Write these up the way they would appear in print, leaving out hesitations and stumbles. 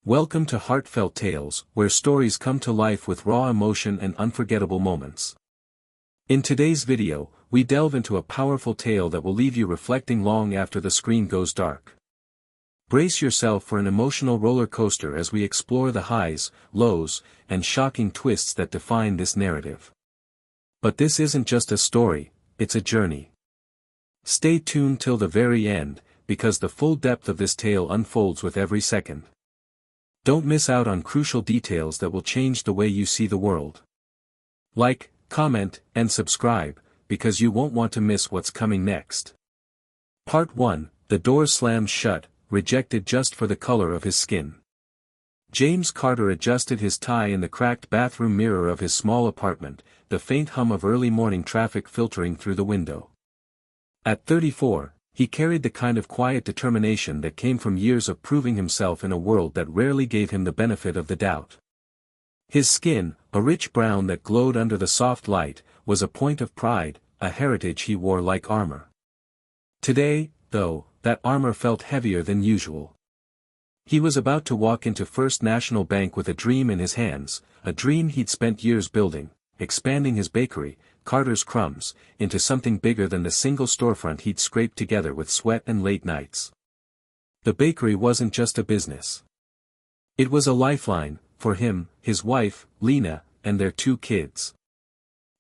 Welcome to Heartfelt Tales, where stories come to life with raw emotion and unforgettable moments. In today's video, we delve into a powerful tale that will leave you reflecting long after the screen goes dark. Brace yourself for an emotional roller coaster as we explore the highs, lows, and shocking twists that define this narrative. But this isn't just a story, it's a journey. Stay tuned till the very end, because the full depth of this tale unfolds with every second. Don't miss out on crucial details that will change the way you see the world. Like, comment, and subscribe, because you won't want to miss what's coming next. Part 1, The door slams shut, rejected just for the color of his skin. James Carter adjusted his tie in the cracked bathroom mirror of his small apartment, the faint hum of early morning traffic filtering through the window. At 34, he carried the kind of quiet determination that came from years of proving himself in a world that rarely gave him the benefit of the doubt. His skin, a rich brown that glowed under the soft light, was a point of pride, a heritage he wore like armor. Today, though, that armor felt heavier than usual. He was about to walk into First National Bank with a dream in his hands, a dream he'd spent years building, expanding his bakery, Carter's Crumbs, into something bigger than the single storefront he'd scraped together with sweat and late nights. The bakery wasn't just a business. It was a lifeline, for him, his wife, Lena, and their 2 kids.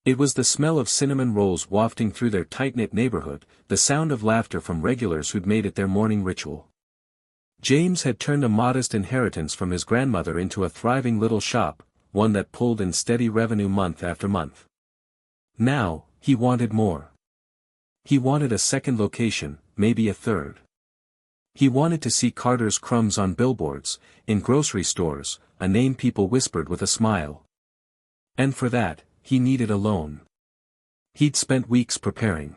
It was the smell of cinnamon rolls wafting through their tight-knit neighborhood, the sound of laughter from regulars who'd made it their morning ritual. James had turned a modest inheritance from his grandmother into a thriving little shop, one that pulled in steady revenue month after month. Now, he wanted more. He wanted a second location, maybe a third. He wanted to see Carter's Crumbs on billboards, in grocery stores, a name people whispered with a smile. And for that, he needed a loan. He'd spent weeks preparing.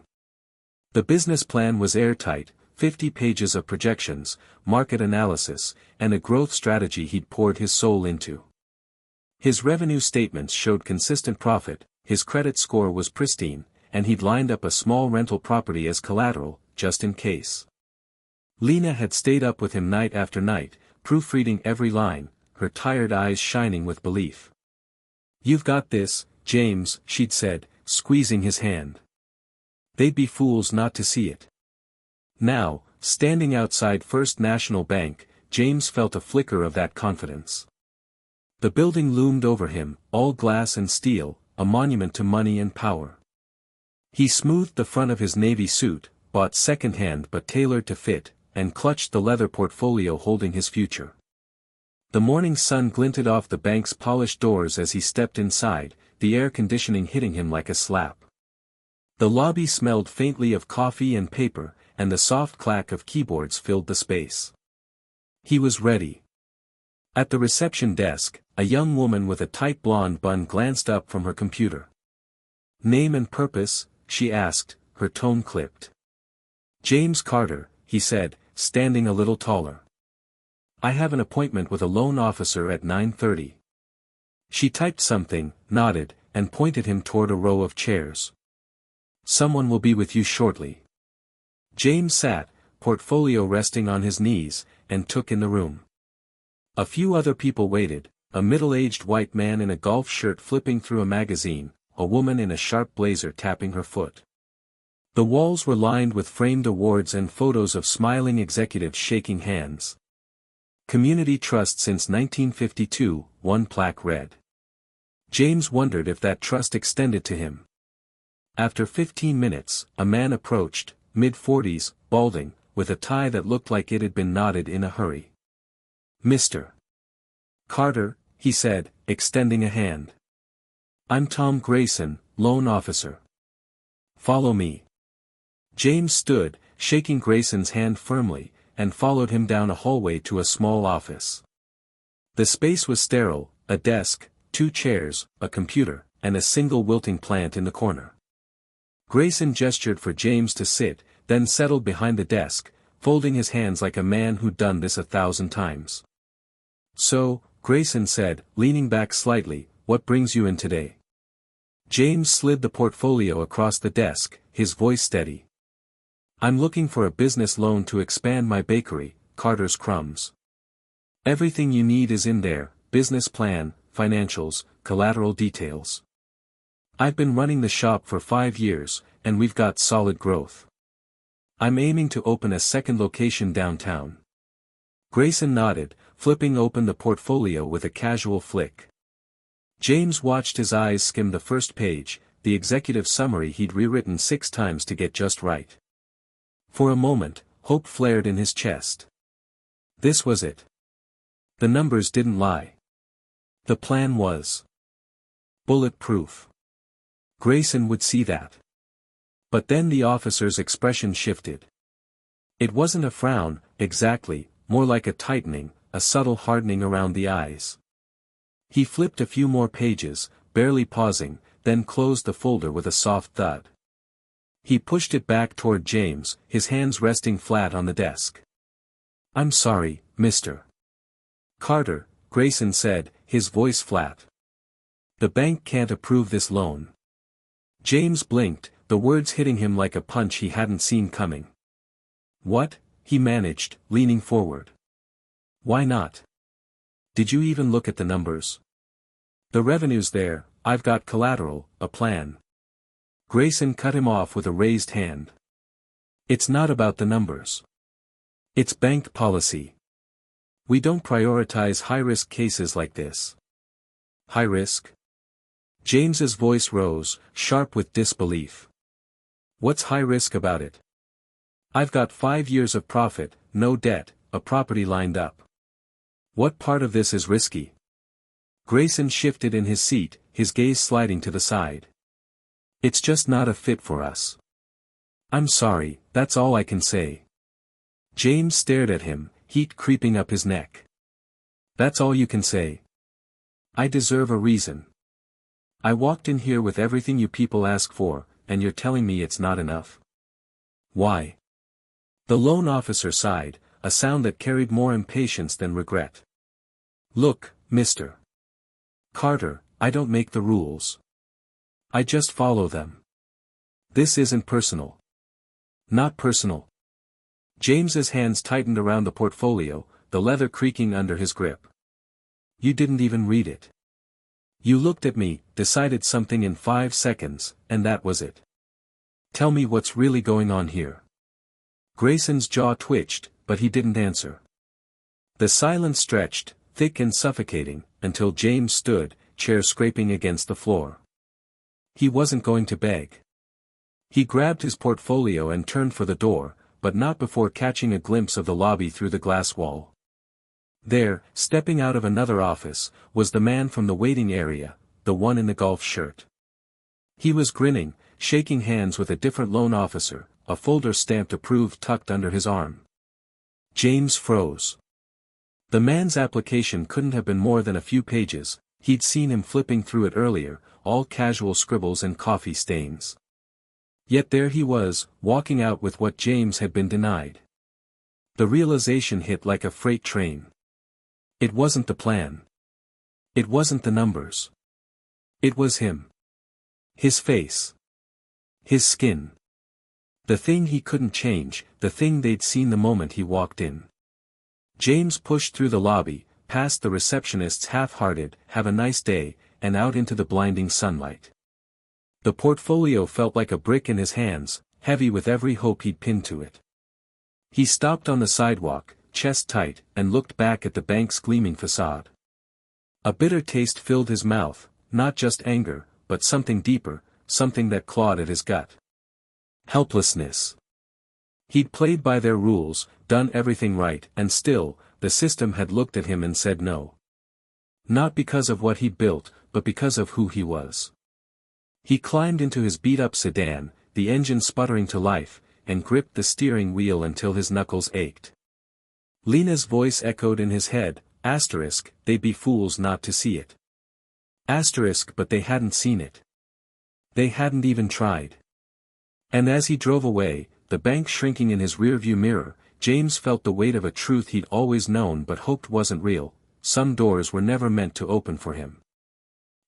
The business plan was airtight, 50 pages of projections, market analysis, and a growth strategy he'd poured his soul into. His revenue statements showed consistent profit, his credit score was pristine, and he'd lined up a small rental property as collateral, just in case. Lena had stayed up with him night after night, proofreading every line, her tired eyes shining with belief. "You've got this, James," she'd said, squeezing his hand. They'd be fools not to see it. Now, standing outside First National Bank, James felt a flicker of that confidence. The building loomed over him, all glass and steel, a monument to money and power. He smoothed the front of his navy suit, bought second-hand but tailored to fit, and clutched the leather portfolio holding his future. The morning sun glinted off the bank's polished doors as he stepped inside, the air conditioning hitting him like a slap. The lobby smelled faintly of coffee and paper, and the soft clack of keyboards filled the space. He was ready. At the reception desk, a young woman with a tight blonde bun glanced up from her computer. "Name and purpose?" she asked, her tone clipped. "James Carter," he said, standing a little taller. "I have an appointment with a loan officer at 9:30. She typed something, nodded, and pointed him toward a row of chairs. "Someone will be with you shortly." James sat, portfolio resting on his knees, and took in the room. A few other people waited, a middle-aged white man in a golf shirt flipping through a magazine, a woman in a sharp blazer tapping her foot. The walls were lined with framed awards and photos of smiling executives shaking hands. "Community Trust since 1952, one plaque read. James wondered if that trust extended to him. After 15 minutes, a man approached, mid-40s, balding, with a tie that looked like it had been knotted in a hurry. "Mr. Carter," he said, extending a hand. "I'm Tom Grayson, loan officer. Follow me." James stood, shaking Grayson's hand firmly, and followed him down a hallway to a small office. The space was sterile, a desk, 2 chairs, a computer, and a single wilting plant in the corner. Grayson gestured for James to sit, then settled behind the desk, folding his hands like a man who'd done this 1,000 times. "So," Grayson said, leaning back slightly, "what brings you in today?" James slid the portfolio across the desk, his voice steady. "I'm looking for a business loan to expand my bakery, Carter's Crumbs." Everything you need is in there: business plan, financials, collateral details. I've been running the shop for 5 years, and we've got solid growth. I'm aiming to open a second location downtown. Grayson nodded, flipping open the portfolio with a casual flick. James watched his eyes skim the first page, the executive summary he'd rewritten 6 times to get just right. For a moment, hope flared in his chest. This was it. The numbers didn't lie. The plan was bulletproof. Grayson would see that. But then the officer's expression shifted. It wasn't a frown, exactly, more like a tightening, a subtle hardening around the eyes. He flipped a few more pages, barely pausing, then closed the folder with a soft thud. He pushed it back toward James, his hands resting flat on the desk. "I'm sorry, Mr. Carter," Grayson said, his voice flat. "The bank can't approve this loan." James blinked, the words hitting him like a punch he hadn't seen coming. "What?" he managed, leaning forward. "Why not? Did you even look at the numbers? The revenue's there, I've got collateral, a plan." Grayson cut him off with a raised hand. "It's not about the numbers. It's bank policy. We don't prioritize high-risk cases like this." "High risk?" James's voice rose, sharp with disbelief. "What's high risk about it? I've got 5 years of profit, no debt, a property lined up. What part of this is risky?" Grayson shifted in his seat, his gaze sliding to the side. "It's just not a fit for us. I'm sorry, that's all I can say." James stared at him, heat creeping up his neck. "That's all you can say? I deserve a reason. I walked in here with everything you people ask for, and you're telling me it's not enough? Why?" The loan officer sighed, a sound that carried more impatience than regret. "Look, Mr. Carter, I don't make the rules. I just follow them. This isn't personal." "Not personal." James's hands tightened around the portfolio, the leather creaking under his grip. "You didn't even read it. You looked at me, decided something in 5 seconds, and that was it. Tell me what's really going on here." Grayson's jaw twitched, but he didn't answer. The silence stretched, thick and suffocating, until James stood, chair scraping against the floor. He wasn't going to beg. He grabbed his portfolio and turned for the door, but not before catching a glimpse of the lobby through the glass wall. There, stepping out of another office, was the man from the waiting area, the one in the golf shirt. He was grinning, shaking hands with a different loan officer, a folder stamped approved tucked under his arm. James froze. The man's application couldn't have been more than a few pages. He'd seen him flipping through it earlier, all casual scribbles and coffee stains. Yet there he was, walking out with what James had been denied. The realization hit like a freight train. It wasn't the plan. It wasn't the numbers. It was him. His face. His skin. The thing he couldn't change, the thing they'd seen the moment he walked in. James pushed through the lobby, past the receptionist's half-hearted, "Have a nice day," and out into the blinding sunlight. The portfolio felt like a brick in his hands, heavy with every hope he'd pinned to it. He stopped on the sidewalk, chest tight, and looked back at the bank's gleaming facade. A bitter taste filled his mouth, not just anger, but something deeper, something that clawed at his gut. Helplessness. He'd played by their rules, done everything right, and still, the system had looked at him and said no. Not because of what he'd built, but because of who he was. He climbed into his beat-up sedan, the engine sputtering to life, and gripped the steering wheel until his knuckles ached. Lena's voice echoed in his head, asterisk, "They'd be fools not to see it." Asterisk, but they hadn't seen it. They hadn't even tried. And as he drove away, the bank shrinking in his rearview mirror, James felt the weight of a truth he'd always known but hoped wasn't real: some doors were never meant to open for him.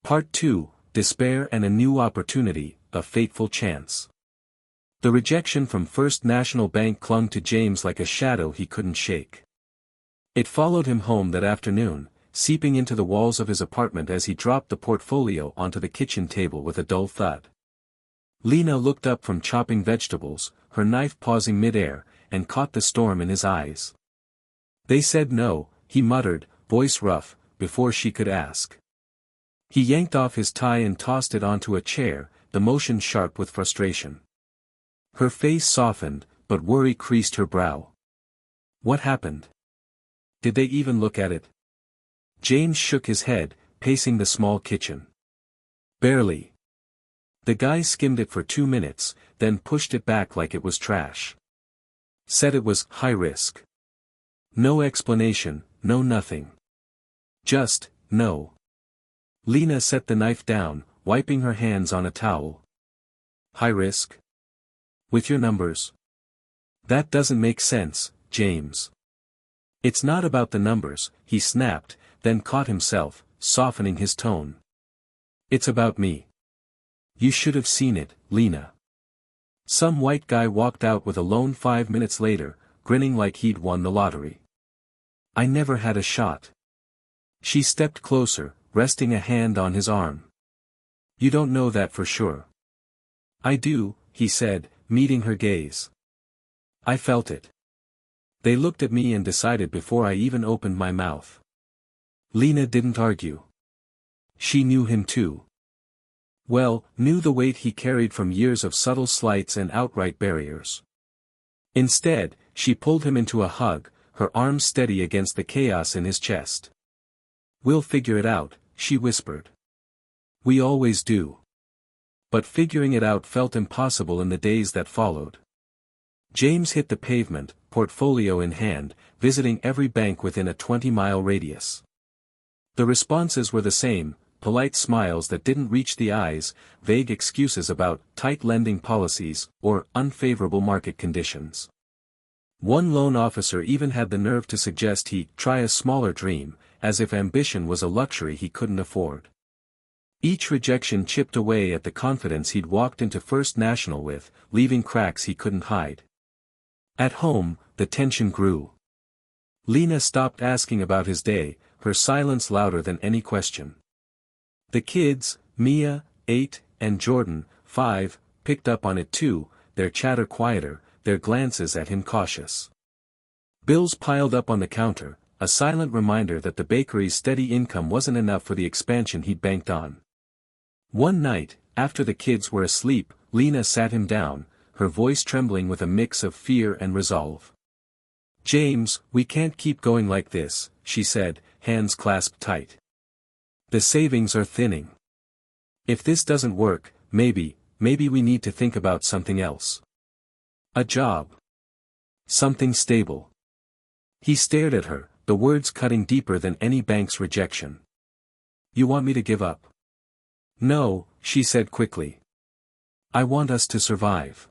Part 2, Despair and a New Opportunity, a Fateful Chance. The rejection from First National Bank clung to James like a shadow he couldn't shake. It followed him home that afternoon, seeping into the walls of his apartment as he dropped the portfolio onto the kitchen table with a dull thud. Lena looked up from chopping vegetables, her knife pausing mid-air, and caught the storm in his eyes. "They said no," he muttered, voice rough, before she could ask. He yanked off his tie and tossed it onto a chair, the motion sharp with frustration. Her face softened, but worry creased her brow. "What happened? Did they even look at it?" James shook his head, pacing the small kitchen. "Barely. The guy skimmed it for 2 minutes, then pushed it back like it was trash. Said it was high risk. No explanation, no nothing. Just, no." Lena set the knife down, wiping her hands on a towel. "High risk? With your numbers? That doesn't make sense, James." "It's not about the numbers," he snapped, then caught himself, softening his tone. "It's about me. You should have seen it, Lena." Some white guy walked out with a loan 5 minutes later, grinning like he'd won the lottery. "I never had a shot." She stepped closer, resting a hand on his arm. "You don't know that for sure." "I do," he said, meeting her gaze. "I felt it. They looked at me and decided before I even opened my mouth." Lena didn't argue. She knew him too. Well, knew the weight he carried from years of subtle slights and outright barriers. Instead, she pulled him into a hug, her arms steady against the chaos in his chest. "We'll figure it out," she whispered. "We always do." But figuring it out felt impossible in the days that followed. James hit the pavement, portfolio in hand, visiting every bank within a 20-mile radius. The responses were the same, polite smiles that didn't reach the eyes, vague excuses about tight lending policies, or unfavorable market conditions. One loan officer even had the nerve to suggest he try a smaller dream, as if ambition was a luxury he couldn't afford. Each rejection chipped away at the confidence he'd walked into First National with, leaving cracks he couldn't hide. At home, the tension grew. Lena stopped asking about his day, her silence louder than any question. The kids, Mia, 8, and Jordan, 5, picked up on it too, their chatter quieter, their glances at him cautious. Bills piled up on the counter, a silent reminder that the bakery's steady income wasn't enough for the expansion he'd banked on. One night, after the kids were asleep, Lena sat him down, her voice trembling with a mix of fear and resolve. "James, we can't keep going like this," she said, hands clasped tight. "The savings are thinning. If this doesn't work, maybe we need to think about something else. A job. Something stable." He stared at her, the words cutting deeper than any bank's rejection. "You want me to give up?" "No," she said quickly. "I want us to survive.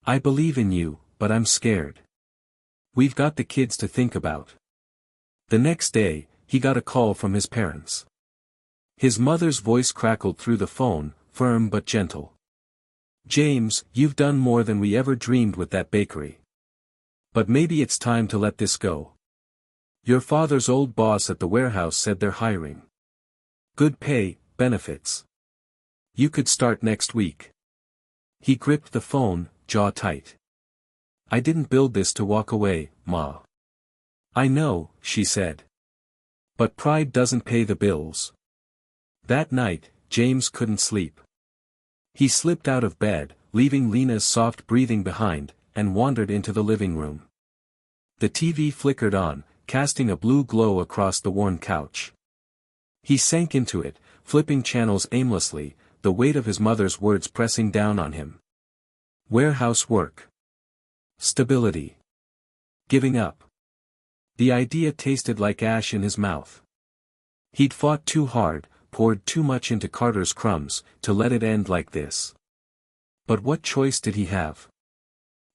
I believe in you, but I'm scared. We've got the kids to think about." The next day, he got a call from his parents. His mother's voice crackled through the phone, firm but gentle. "James, you've done more than we ever dreamed with that bakery. But maybe it's time to let this go. Your father's old boss at the warehouse said they're hiring. Good pay, benefits. You could start next week." He gripped the phone, jaw tight. "I didn't build this to walk away, Ma." "I know," she said. "But pride doesn't pay the bills." That night, James couldn't sleep. He slipped out of bed, leaving Lena's soft breathing behind, and wandered into the living room. The TV flickered on, casting a blue glow across the worn couch. He sank into it, flipping channels aimlessly, the weight of his mother's words pressing down on him. Warehouse work. Stability. Giving up. The idea tasted like ash in his mouth. He'd fought too hard, poured too much into Carter's crumbs, to let it end like this. But what choice did he have?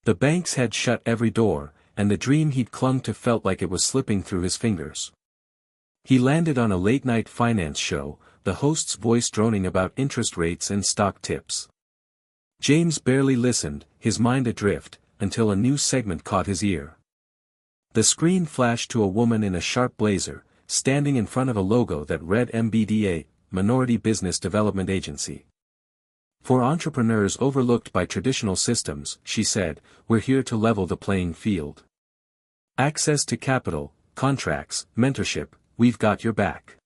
The banks had shut every door, and the dream he'd clung to felt like it was slipping through his fingers. He landed on a late-night finance show, the host's voice droning about interest rates and stock tips. James barely listened, his mind adrift, until a new segment caught his ear. The screen flashed to a woman in a sharp blazer, standing in front of a logo that read MBDA, Minority Business Development Agency. "For entrepreneurs overlooked by traditional systems," she said, "we're here to level the playing field. Access to capital, contracts, mentorship, we've got your back."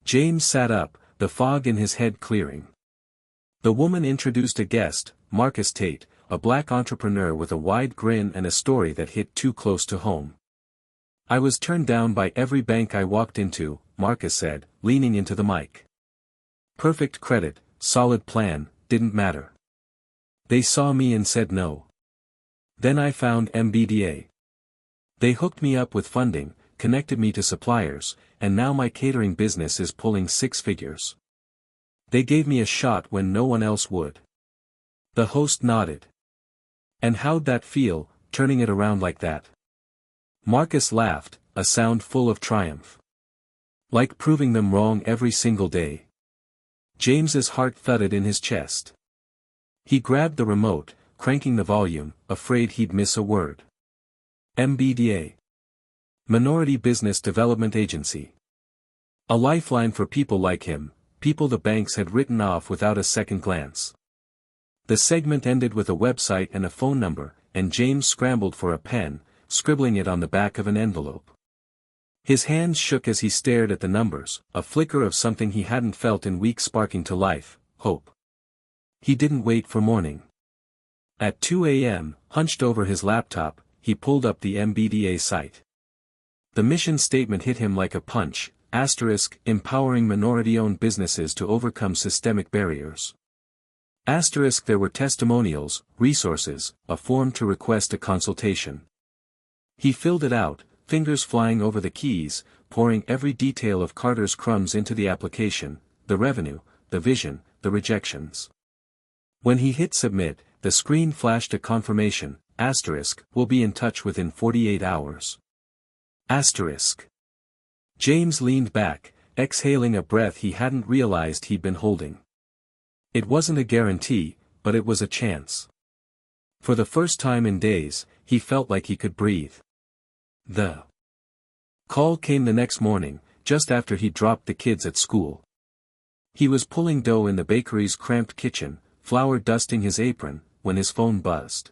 James sat up, the fog in his head clearing. The woman introduced a guest, Marcus Tate, a black entrepreneur with a wide grin and a story that hit too close to home. "I was turned down by every bank I walked into," Marcus said, leaning into the mic. "Perfect credit, solid plan, didn't matter. They saw me and said no. Then I found MBDA. They hooked me up with funding, connected me to suppliers, and now my catering business is pulling 6 figures. They gave me a shot when no one else would." The host nodded. "And how'd that feel, turning it around like that?" Marcus laughed, a sound full of triumph. "Like proving them wrong every single day." James's heart thudded in his chest. He grabbed the remote, cranking the volume, afraid he'd miss a word. MBDA. Minority Business Development Agency. A lifeline for people like him, people the banks had written off without a second glance. The segment ended with a website and a phone number, and James scrambled for a pen, scribbling it on the back of an envelope. His hands shook as he stared at the numbers, a flicker of something he hadn't felt in weeks sparking to life, hope. He didn't wait for morning. At 2 a.m., hunched over his laptop, he pulled up the MBDA site. The mission statement hit him like a punch, empowering minority-owned businesses to overcome systemic barriers. There were testimonials, resources, a form to request a consultation. He filled it out, fingers flying over the keys, pouring every detail of Carter's crumbs into the application, the revenue, the vision, the rejections. When he hit submit, the screen flashed a confirmation, "Will be in touch within 48 hours." James leaned back, exhaling a breath he hadn't realized he'd been holding. It wasn't a guarantee, but it was a chance. For the first time in days, he felt like he could breathe. The call came the next morning, just after he dropped the kids at school. He was pulling dough in the bakery's cramped kitchen, flour dusting his apron, when his phone buzzed.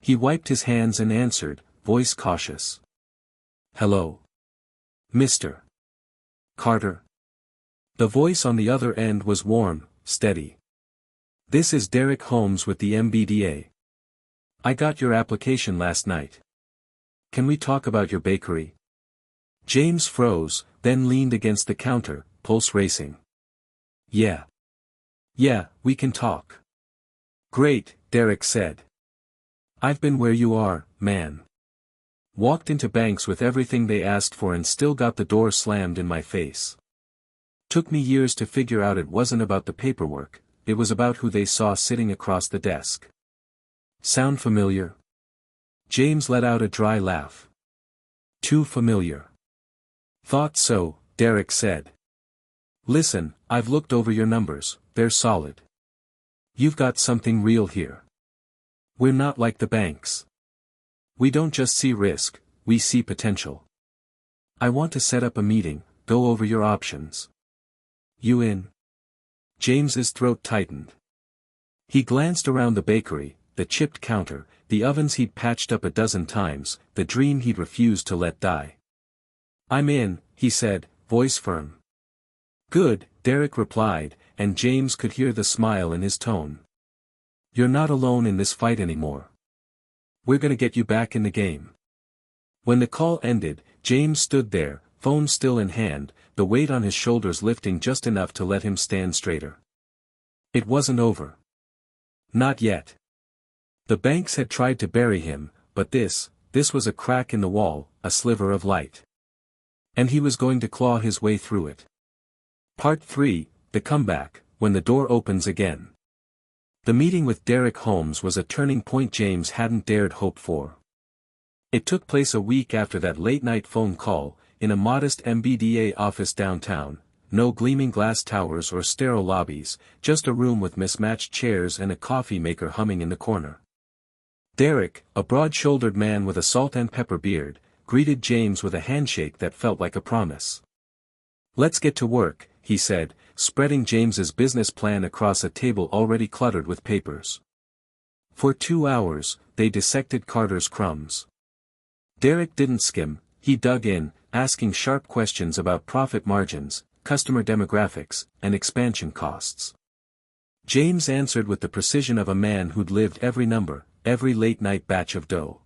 He wiped his hands and answered, voice cautious. "Hello? Mr. Carter?" The voice on the other end was warm, steady. "This is Derek Holmes with the MBDA. I got your application last night. Can we talk about your bakery?" James froze, then leaned against the counter, pulse racing. Yeah, we can talk." "Great," Derek said. "I've been where you are, man. Walked into banks with everything they asked for and still got the door slammed in my face. Took me years to figure out it wasn't about the paperwork, it was about who they saw sitting across the desk." "Sound familiar?" James let out a dry laugh. "Too familiar." "Thought so," Derek said. "Listen, I've looked over your numbers, they're solid. You've got something real here. We're not like the banks. We don't just see risk, we see potential. I want to set up a meeting, go over your options. You in?" James's throat tightened. He glanced around the bakery, the chipped counter, the ovens he'd patched up a dozen times, the dream he'd refused to let die. "I'm in," he said, voice firm. "Good," Derek replied, and James could hear the smile in his tone. "You're not alone in this fight anymore. We're gonna get you back in the game." When the call ended, James stood there, phone still in hand, the weight on his shoulders lifting just enough to let him stand straighter. It wasn't over. Not yet. The banks had tried to bury him, but this was a crack in the wall, a sliver of light. And he was going to claw his way through it. Part 3, The Comeback, When the Door Opens Again. The meeting with Derek Holmes was a turning point James hadn't dared hope for. It took place a week after that late-night phone call, in a modest MBDA office downtown, no gleaming glass towers or sterile lobbies, just a room with mismatched chairs and a coffee maker humming in the corner. Derek, a broad-shouldered man with a salt and pepper beard, greeted James with a handshake that felt like a promise. "Let's get to work," he said, spreading James's business plan across a table already cluttered with papers. For 2 hours, they dissected Carter's crumbs. Derek didn't skim, he dug in, asking sharp questions about profit margins, customer demographics, and expansion costs. James answered with the precision of a man who'd lived every number, every late-night batch of dough.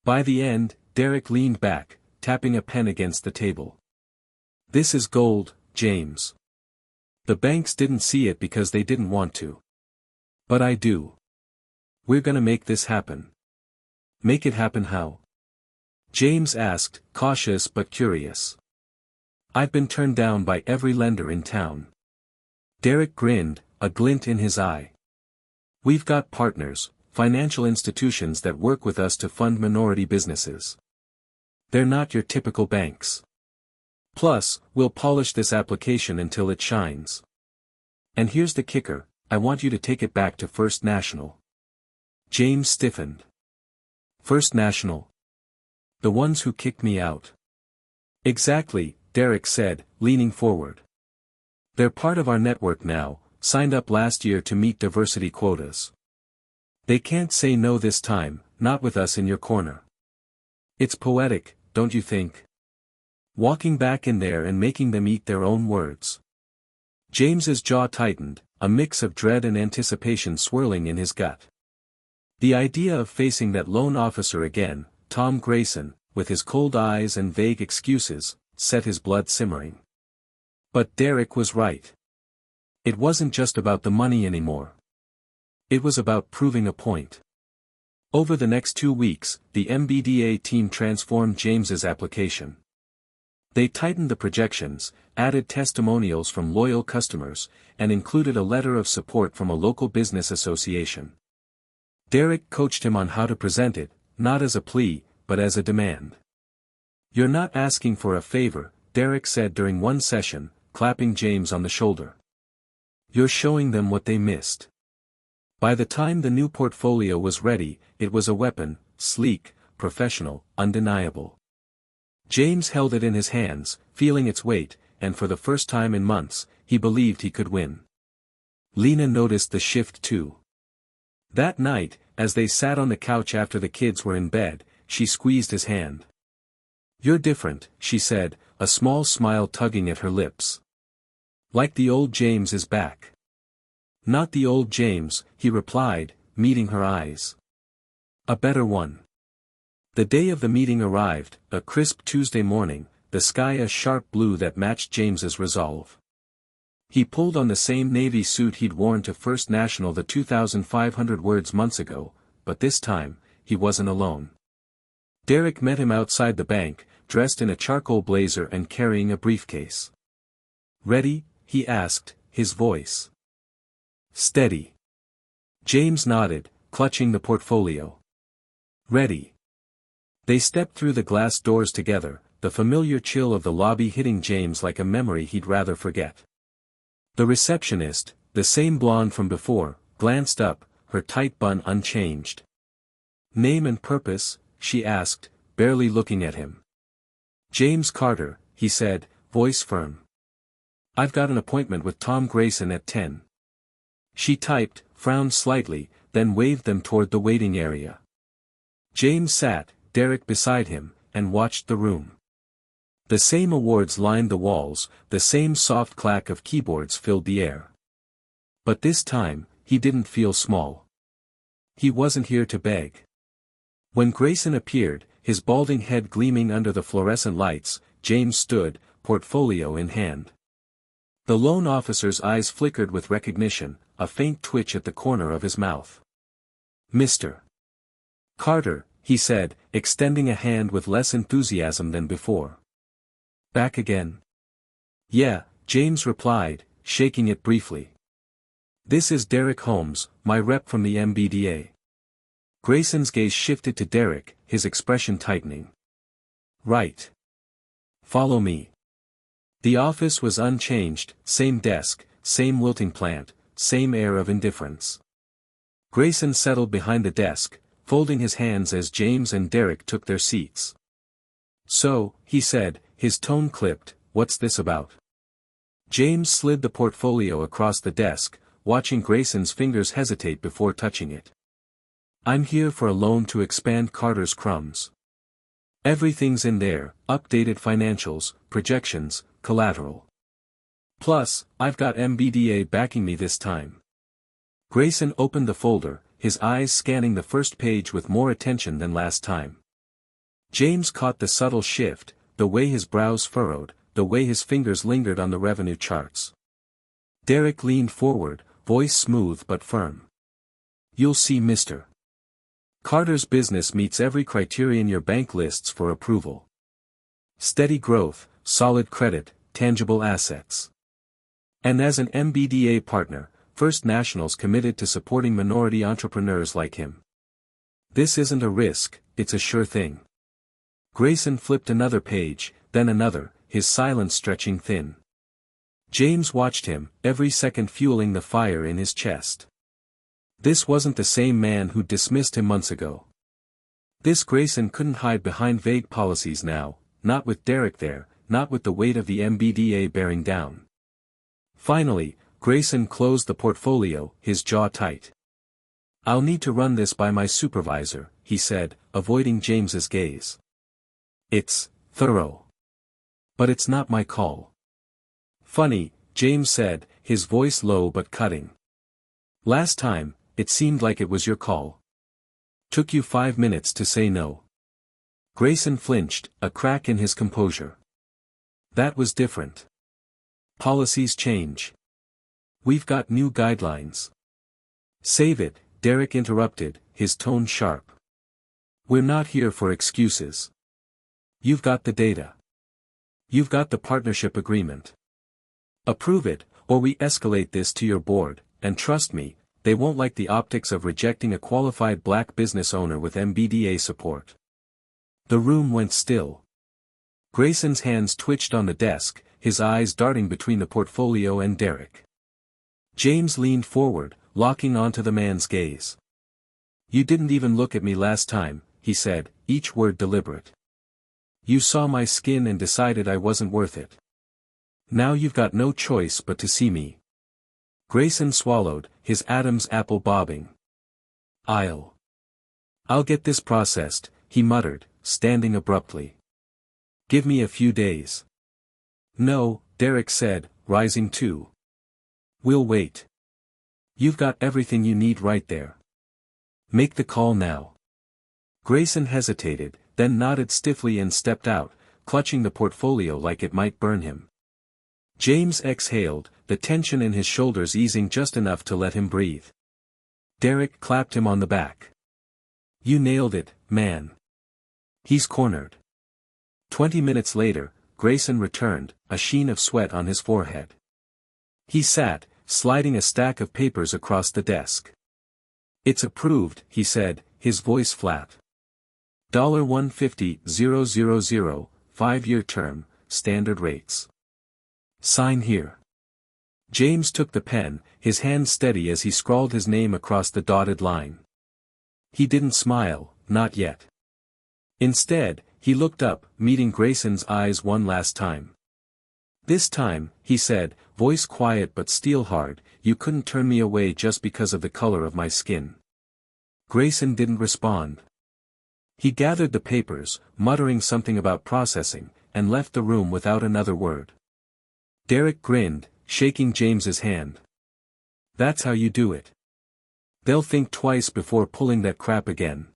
By the end, Derek leaned back, tapping a pen against the table. "This is gold, James. The banks didn't see it because they didn't want to. But I do. We're gonna make this happen." "Make it happen how?" James asked, cautious but curious. "I've been turned down by every lender in town." Derek grinned, a glint in his eye. "We've got partners, financial institutions that work with us to fund minority businesses. They're not your typical banks. Plus, we'll polish this application until it shines. And here's the kicker, I want you to take it back to First National." James stiffened. "First National? The ones who kicked me out." "Exactly," Derek said, leaning forward. "They're part of our network now, signed up last year to meet diversity quotas. They can't say no this time, not with us in your corner. It's poetic, don't you think? Walking back in there and making them eat their own words." James's jaw tightened, a mix of dread and anticipation swirling in his gut. The idea of facing that loan officer again, Tom Grayson, with his cold eyes and vague excuses, set his blood simmering. But Derek was right. It wasn't just about the money anymore. It was about proving a point. Over the next 2 weeks, the MBDA team transformed James's application. They tightened the projections, added testimonials from loyal customers, and included a letter of support from a local business association. Derek coached him on how to present it, not as a plea, but as a demand. "You're not asking for a favor," Derek said during one session, clapping James on the shoulder. "You're showing them what they missed." By the time the new portfolio was ready, it was a weapon, sleek, professional, undeniable. James held it in his hands, feeling its weight, and for the first time in months, he believed he could win. Lena noticed the shift too. That night, as they sat on the couch after the kids were in bed, she squeezed his hand. "You're different," she said, a small smile tugging at her lips. "Like the old James is back." "Not the old James," he replied, meeting her eyes. "A better one." The day of the meeting arrived, a crisp Tuesday morning, the sky a sharp blue that matched James's resolve. He pulled on the same navy suit he'd worn to First National the 2,500 words months ago, but this time, he wasn't alone. Derek met him outside the bank, dressed in a charcoal blazer and carrying a briefcase. "Ready?" he asked, his voice steady. James nodded, clutching the portfolio. "Ready." They stepped through the glass doors together, the familiar chill of the lobby hitting James like a memory he'd rather forget. The receptionist, the same blonde from before, glanced up, her tight bun unchanged. "Name and purpose?" she asked, barely looking at him. "James Carter," he said, voice firm. "I've got an appointment with Tom Grayson at 10. She typed, frowned slightly, then waved them toward the waiting area. James sat, Derek beside him, and watched the room. The same awards lined the walls, the same soft clack of keyboards filled the air. But this time, he didn't feel small. He wasn't here to beg. When Grayson appeared, his balding head gleaming under the fluorescent lights, James stood, portfolio in hand. The loan officer's eyes flickered with recognition, a faint twitch at the corner of his mouth. "Mr. Carter," he said, extending a hand with less enthusiasm than before. "Back again?" "Yeah," James replied, shaking it briefly. "This is Derek Holmes, my rep from the MBDA." Grayson's gaze shifted to Derek, his expression tightening. "Right. Follow me." The office was unchanged, same desk, same wilting plant, same air of indifference. Grayson settled behind the desk, folding his hands as James and Derek took their seats. So, he said, his tone clipped, what's this about? James slid the portfolio across the desk, watching Grayson's fingers hesitate before touching it. I'm here for a loan to expand Carter's Crumbs. Everything's in there, updated financials, projections, collateral. Plus, I've got MBDA backing me this time. Grayson opened the folder, his eyes scanning the first page with more attention than last time. James caught the subtle shift, the way his brows furrowed, the way his fingers lingered on the revenue charts. Derek leaned forward, voice smooth but firm. You'll see, Mr. Carter's business meets every criterion your bank lists for approval. Steady growth, solid credit, tangible assets. And as an MBDA partner, First National's committed to supporting minority entrepreneurs like him. This isn't a risk, it's a sure thing. Grayson flipped another page, then another, his silence stretching thin. James watched him, every second fueling the fire in his chest. This wasn't the same man who'd dismissed him months ago. This Grayson couldn't hide behind vague policies now, not with Derek there, not with the weight of the MBDA bearing down. Finally, Grayson closed the portfolio, his jaw tight. I'll need to run this by my supervisor, he said, avoiding James's gaze. It's thorough. But it's not my call. Funny, James said, his voice low but cutting. Last time, it seemed like it was your call. Took you 5 minutes to say no. Grayson flinched, a crack in his composure. That was different. Policies change. We've got new guidelines. Save it, Derek interrupted, his tone sharp. We're not here for excuses. You've got the data. You've got the partnership agreement. Approve it, or we escalate this to your board, and trust me, they won't like the optics of rejecting a qualified black business owner with MBDA support. The room went still. Grayson's hands twitched on the desk, his eyes darting between the portfolio and Derek. James leaned forward, locking onto the man's gaze. You didn't even look at me last time, he said, each word deliberate. You saw my skin and decided I wasn't worth it. Now you've got no choice but to see me. Grayson swallowed, his Adam's apple bobbing. I'll get this processed, he muttered, standing abruptly. Give me a few days. No, Derek said, rising too. We'll wait. You've got everything you need right there. Make the call now. Grayson hesitated, then nodded stiffly and stepped out, clutching the portfolio like it might burn him. James exhaled, the tension in his shoulders easing just enough to let him breathe. Derek clapped him on the back. You nailed it, man. He's cornered. 20 minutes later, Grayson returned, a sheen of sweat on his forehead. He sat, sliding a stack of papers across the desk. It's approved, he said, his voice flat. $150,000, 5-year term, standard rates. Sign here. James took the pen, his hand steady as he scrawled his name across the dotted line. He didn't smile, not yet. Instead, he looked up, meeting Grayson's eyes one last time. This time, he said, voice quiet but steel hard, you couldn't turn me away just because of the color of my skin. Grayson didn't respond. He gathered the papers, muttering something about processing, and left the room without another word. Derek grinned, shaking James's hand. That's how you do it. They'll think twice before pulling that crap again.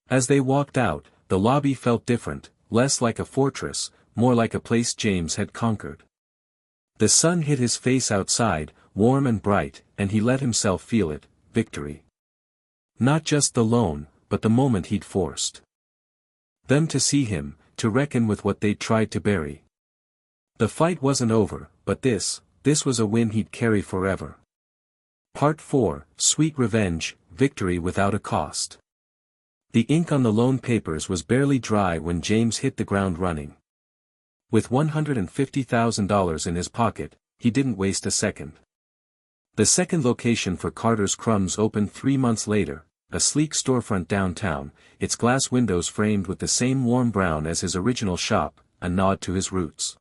As they walked out, the lobby felt different, less like a fortress, more like a place James had conquered. The sun hit his face outside, warm and bright, and he let himself feel it, victory. Not just the loan, but the moment he'd forced them to see him, to reckon with what they'd tried to bury. The fight wasn't over, but this was a win he'd carry forever. Part 4, Sweet Revenge, Victory Without a Cost. The ink on the loan papers was barely dry when James hit the ground running. With $150,000 in his pocket, he didn't waste a second. The second location for Carter's Crumbs opened 3 months later, a sleek storefront downtown, its glass windows framed with the same warm brown as his original shop, a nod to his roots.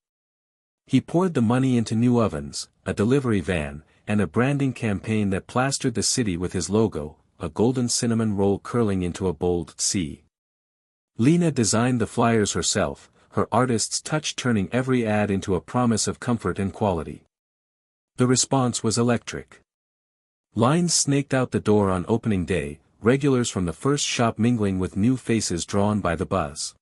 He poured the money into new ovens, a delivery van, and a branding campaign that plastered the city with his logo, a golden cinnamon roll curling into a bold C. Lena designed the flyers herself, her artist's touch turning every ad into a promise of comfort and quality. The response was electric. Lines snaked out the door on opening day, regulars from the first shop mingling with new faces drawn by the buzz.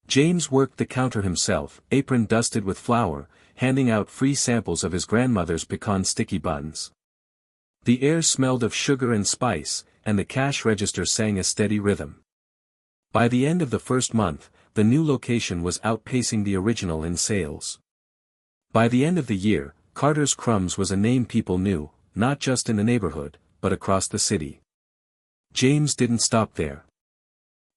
James worked the counter himself, apron dusted with flour, handing out free samples of his grandmother's pecan sticky buns. The air smelled of sugar and spice, and the cash register sang a steady rhythm. By the end of the first month, the new location was outpacing the original in sales. By the end of the year, Carter's Crumbs was a name people knew, not just in the neighborhood, but across the city. James didn't stop there.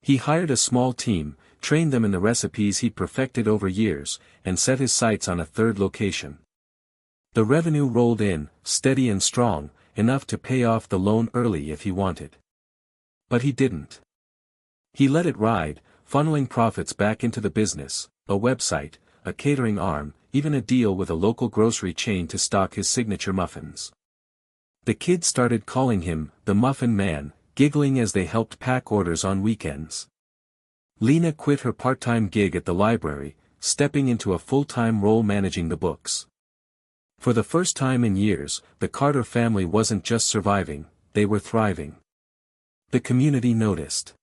He hired a small team, trained them in the recipes he'd perfected over years, and set his sights on a third location. The revenue rolled in, steady and strong, enough to pay off the loan early if he wanted. But he didn't. He let it ride, funneling profits back into the business, a website, a catering arm, even a deal with a local grocery chain to stock his signature muffins. The kids started calling him the Muffin Man, giggling as they helped pack orders on weekends. Lena quit her part-time gig at the library, stepping into a full-time role managing the books. For the first time in years, the Carter family wasn't just surviving, they were thriving. The community noticed.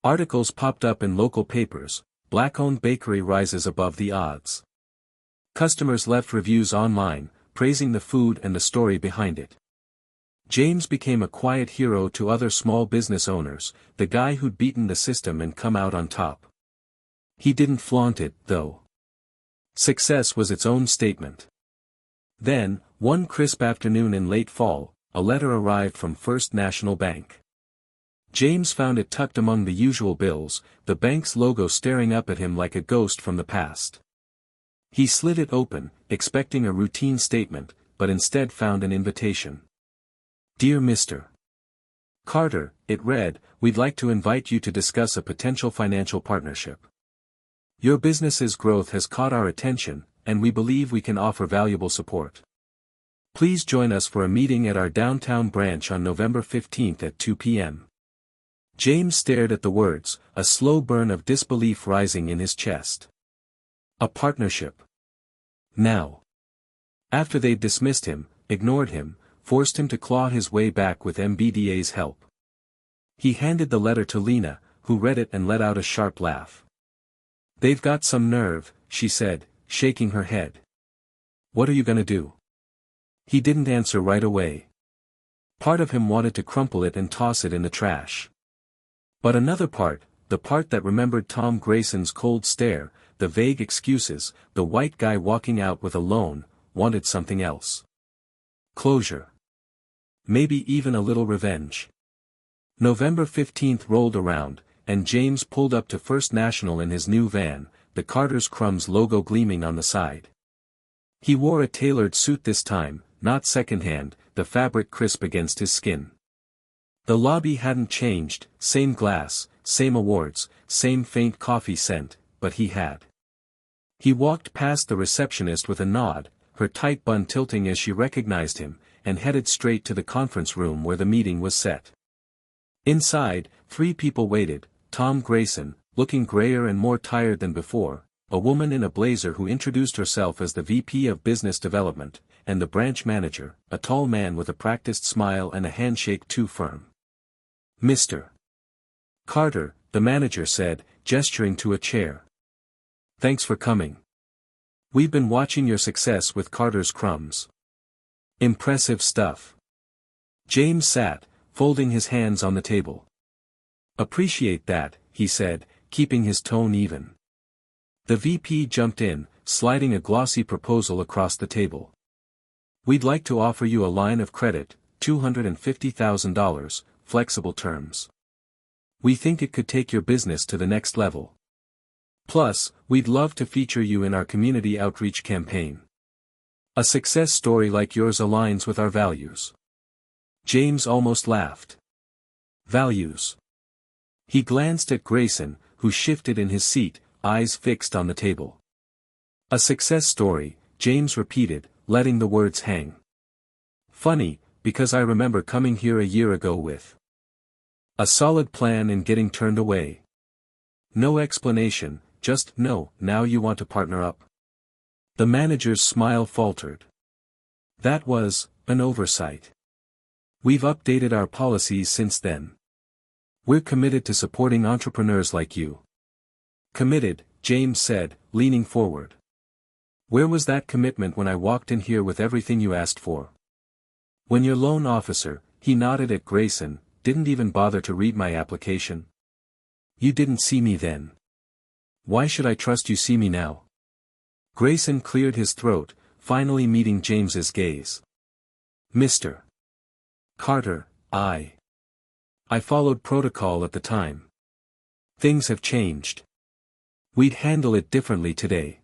Articles popped up in local papers, Black-owned bakery rises above the odds. Customers left reviews online, praising the food and the story behind it. James became a quiet hero to other small business owners, the guy who'd beaten the system and come out on top. He didn't flaunt it, though. Success was its own statement. Then, one crisp afternoon in late fall, a letter arrived from First National Bank. James found it tucked among the usual bills, the bank's logo staring up at him like a ghost from the past. He slid it open, expecting a routine statement, but instead found an invitation. Dear Mr. Carter, it read, we'd like to invite you to discuss a potential financial partnership. Your business's growth has caught our attention, and we believe we can offer valuable support. Please join us for a meeting at our downtown branch on November 15th at 2 p.m. James stared at the words, a slow burn of disbelief rising in his chest. A partnership. Now. After they'd dismissed him, ignored him, forced him to claw his way back with MBDA's help. He handed the letter to Lena, who read it and let out a sharp laugh. They've got some nerve, she said, shaking her head. What are you gonna do? He didn't answer right away. Part of him wanted to crumple it and toss it in the trash. But another part, the part that remembered Tom Grayson's cold stare, the vague excuses, the white guy walking out with a loan, wanted something else. Closure. Maybe even a little revenge. November 15th rolled around, and James pulled up to First National in his new van, the Carter's Crumbs logo gleaming on the side. He wore a tailored suit this time, not secondhand, the fabric crisp against his skin. The lobby hadn't changed, same glass, same awards, same faint coffee scent, but he had. He walked past the receptionist with a nod, her tight bun tilting as she recognized him, and headed straight to the conference room where the meeting was set. Inside, 3 people waited, Tom Grayson, looking grayer and more tired than before, a woman in a blazer who introduced herself as the VP of Business Development, and the branch manager, a tall man with a practiced smile and a handshake too firm. Mr. Carter, the manager said, gesturing to a chair. Thanks for coming. We've been watching your success with Carter's Crumbs. Impressive stuff. James sat, folding his hands on the table. Appreciate that, he said, keeping his tone even. The VP jumped in, sliding a glossy proposal across the table. We'd like to offer you a line of credit, $250,000, flexible terms. We think it could take your business to the next level. Plus, we'd love to feature you in our community outreach campaign. A success story like yours aligns with our values. James almost laughed. Values. He glanced at Grayson, who shifted in his seat, eyes fixed on the table. A success story, James repeated, letting the words hang. Funny, because I remember coming here a year ago with a solid plan and getting turned away. No explanation, just no, now you want to partner up. The manager's smile faltered. That was an oversight. We've updated our policies since then. We're committed to supporting entrepreneurs like you. Committed, James said, leaning forward. Where was that commitment when I walked in here with everything you asked for? When your loan officer, he nodded at Grayson, didn't even bother to read my application. You didn't see me then. Why should I trust you see me now? Grayson cleared his throat, finally meeting James's gaze. Mr. Carter, I followed protocol at the time. Things have changed. We'd handle it differently today.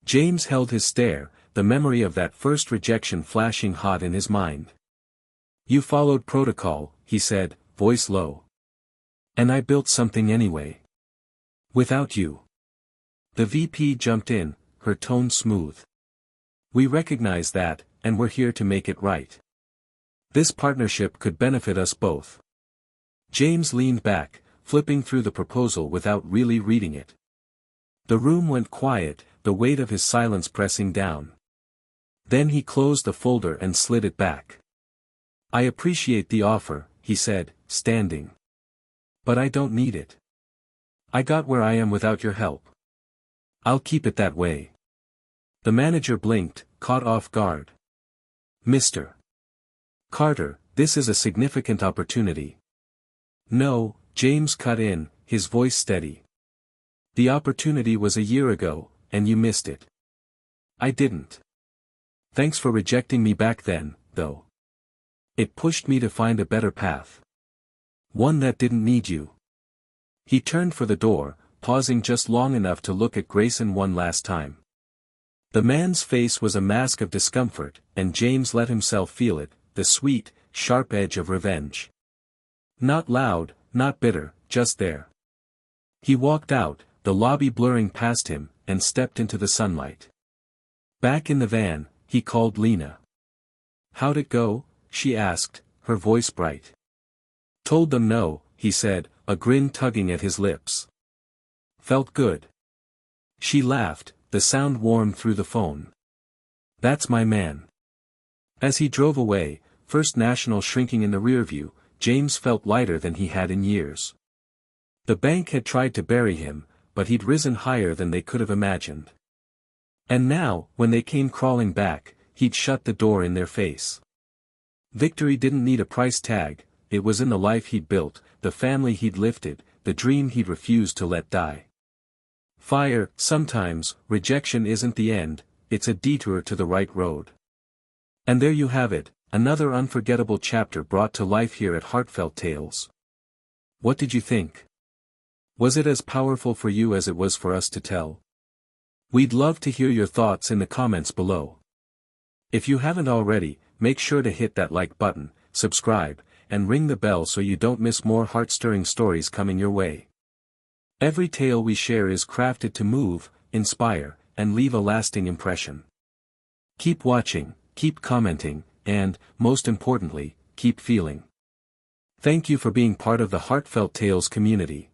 James held his stare, the memory of that first rejection flashing hot in his mind. You followed protocol, he said, voice low. And I built something anyway. Without you. The VP jumped in, her tone smooth. We recognize that, and we're here to make it right. This partnership could benefit us both. James leaned back, flipping through the proposal without really reading it. The room went quiet, the weight of his silence pressing down. Then he closed the folder and slid it back. I appreciate the offer, he said, standing. But I don't need it. I got where I am without your help. I'll keep it that way. The manager blinked, caught off guard. Mr. Carter, this is a significant opportunity. No, James cut in, his voice steady. The opportunity was a year ago, and you missed it. I didn't. Thanks for rejecting me back then, though. It pushed me to find a better path. One that didn't need you. He turned for the door, pausing just long enough to look at Grayson one last time. The man's face was a mask of discomfort, and James let himself feel it, the sweet, sharp edge of revenge. Not loud, not bitter, just there. He walked out, the lobby blurring past him, and stepped into the sunlight. Back in the van, he called Lena. How'd it go? She asked, her voice bright. Told them no, he said, a grin tugging at his lips. Felt good. She laughed, the sound warm through the phone. That's my man. As he drove away, First National shrinking in the rearview, James felt lighter than he had in years. The bank had tried to bury him, but he'd risen higher than they could have imagined. And now, when they came crawling back, he'd shut the door in their face. Victory didn't need a price tag, it was in the life he'd built, the family he'd lifted, the dream he'd refused to let die. Sometimes, rejection isn't the end, it's a detour to the right road. And there you have it, another unforgettable chapter brought to life here at Heartfelt Tales. What did you think? Was it as powerful for you as it was for us to tell? We'd love to hear your thoughts in the comments below. If you haven't already, make sure to hit that like button, subscribe, and ring the bell so you don't miss more heart-stirring stories coming your way. Every tale we share is crafted to move, inspire, and leave a lasting impression. Keep watching, keep commenting, and, most importantly, keep feeling. Thank you for being part of the Heartfelt Tales community.